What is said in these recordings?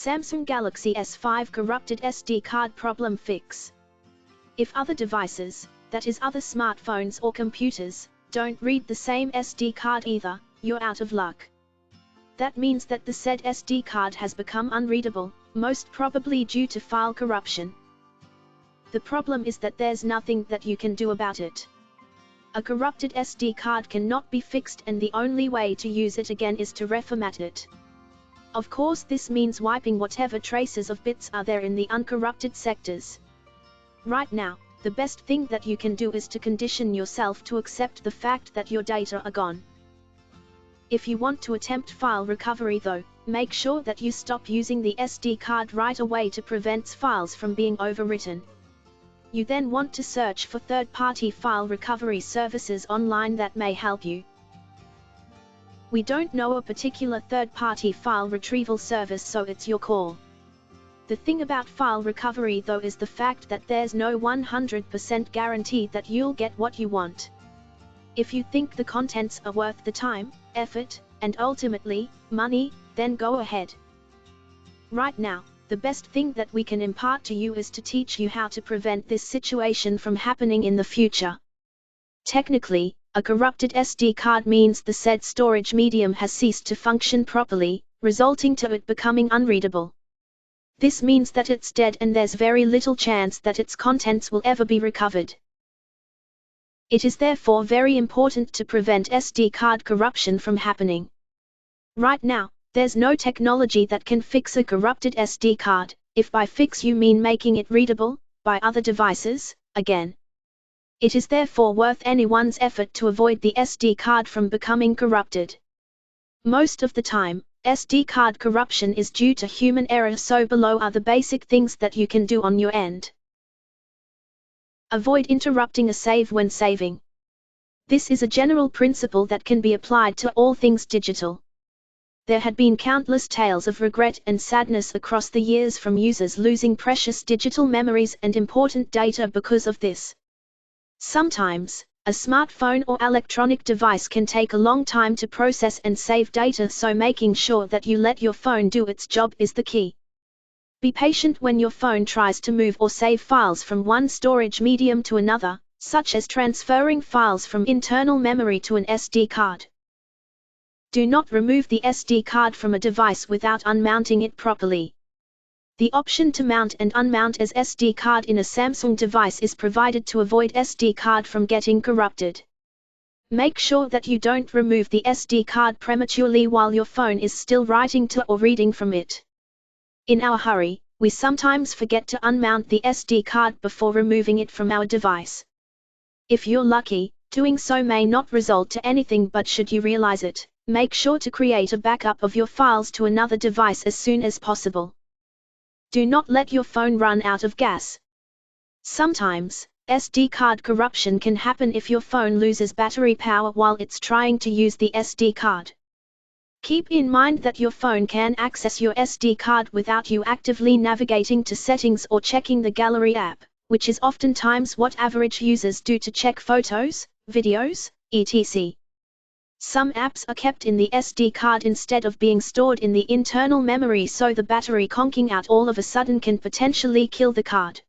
Samsung Galaxy S5 corrupted SD card problem fix. If other devices, that is other smartphones or computers, don't read the same SD card either, you're out of luck. That means that the said SD card has become unreadable, most probably due to file corruption. The problem is that there's nothing that you can do about it. A corrupted SD card cannot be fixed, and the only way to use it again is to reformat it. Of course, this means wiping whatever traces of bits are there in the uncorrupted sectors. Right now, the best thing that you can do is to condition yourself to accept the fact that your data are gone. If you want to attempt file recovery though, make sure that you stop using the SD card right away to prevent files from being overwritten. You then want to search for third-party file recovery services online that may help you. We don't know a particular third-party file retrieval service, so it's your call. The thing about file recovery though is the fact that there's no 100% guarantee that you'll get what you want. If you think the contents are worth the time, effort, and ultimately, money, then go ahead. Right now, the best thing that we can impart to you is to teach you how to prevent this situation from happening in the future. Technically, a corrupted SD card means the said storage medium has ceased to function properly, resulting to it becoming unreadable. This means that it's dead and there's very little chance that its contents will ever be recovered. It is therefore very important to prevent SD card corruption from happening. Right now, there's no technology that can fix a corrupted SD card, if by fix you mean making it readable by other devices, again. It is therefore worth anyone's effort to avoid the SD card from becoming corrupted. Most of the time, SD card corruption is due to human error, so below are the basic things that you can do on your end. Avoid interrupting a save when saving. This is a general principle that can be applied to all things digital. There had been countless tales of regret and sadness across the years from users losing precious digital memories and important data because of this. Sometimes, a smartphone or electronic device can take a long time to process and save data, so making sure that you let your phone do its job is the key. Be patient when your phone tries to move or save files from one storage medium to another, such as transferring files from internal memory to an SD card. Do not remove the SD card from a device without unmounting it properly. The option to mount and unmount as SD card in a Samsung device is provided to avoid SD card from getting corrupted. Make sure that you don't remove the SD card prematurely while your phone is still writing to or reading from it. In our hurry, we sometimes forget to unmount the SD card before removing it from our device. If you're lucky, doing so may not result to anything, but should you realize it, make sure to create a backup of your files to another device as soon as possible. Do not let your phone run out of gas. Sometimes, SD card corruption can happen if your phone loses battery power while it's trying to use the SD card. Keep in mind that your phone can access your SD card without you actively navigating to settings or checking the gallery app, which is oftentimes what average users do to check photos, videos, etc. Some apps are kept in the SD card instead of being stored in the internal memory, so the battery conking out all of a sudden can potentially kill the card.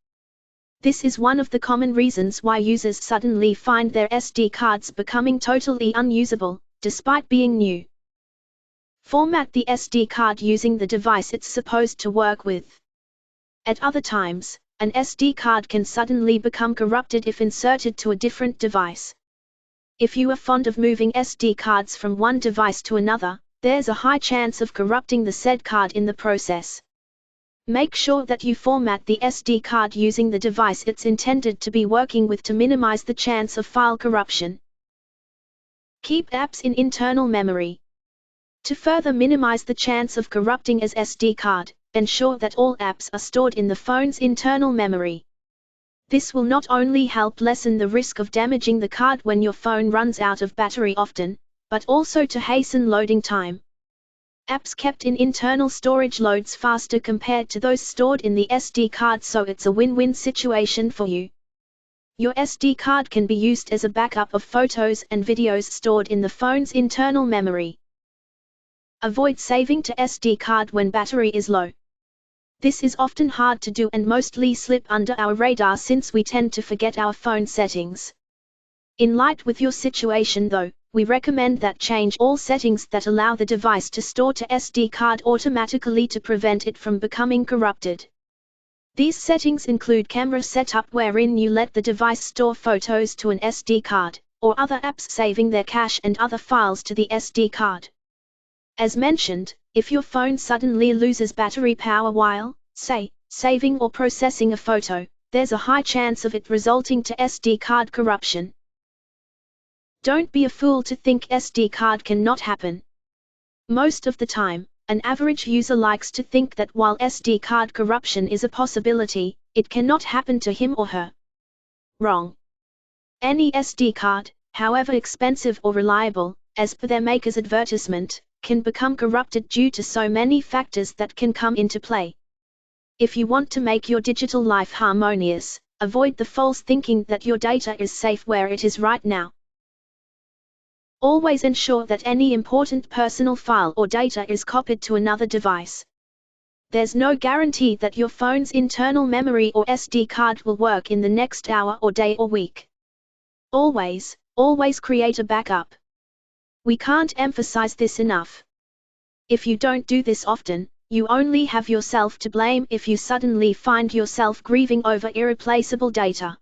This is one of the common reasons why users suddenly find their SD cards becoming totally unusable, despite being new. Format the SD card using the device it's supposed to work with. At other times, an SD card can suddenly become corrupted if inserted to a different device. If you are fond of moving SD cards from one device to another, there's a high chance of corrupting the said card in the process. Make sure that you format the SD card using the device it's intended to be working with to minimize the chance of file corruption. Keep apps in internal memory. To further minimize the chance of corrupting as SD card, ensure that all apps are stored in the phone's internal memory. This will not only help lessen the risk of damaging the card when your phone runs out of battery often, but also to hasten loading time. Apps kept in internal storage loads faster compared to those stored in the SD card, so it's a win-win situation for you. Your SD card can be used as a backup of photos and videos stored in the phone's internal memory. Avoid saving to SD card when battery is low. This is often hard to do and mostly slip under our radar since we tend to forget our phone settings. In light with your situation though, we recommend that change all settings that allow the device to store to SD card automatically to prevent it from becoming corrupted. These settings include camera setup wherein you let the device store photos to an SD card, or other apps saving their cache and other files to the SD card. As mentioned, if your phone suddenly loses battery power while, say, saving or processing a photo, there's a high chance of it resulting to SD card corruption. Don't be a fool to think SD card cannot happen. Most of the time, an average user likes to think that while SD card corruption is a possibility, it cannot happen to him or her. Wrong. Any SD card, however expensive or reliable, as per their maker's advertisement, can become corrupted due to so many factors that can come into play. If you want to make your digital life harmonious, avoid the false thinking that your data is safe where it is right now. Always ensure that any important personal file or data is copied to another device. There's no guarantee that your phone's internal memory or SD card will work in the next hour or day or week. Always create a backup. We can't emphasize this enough. If you don't do this often, you only have yourself to blame if you suddenly find yourself grieving over irreplaceable data.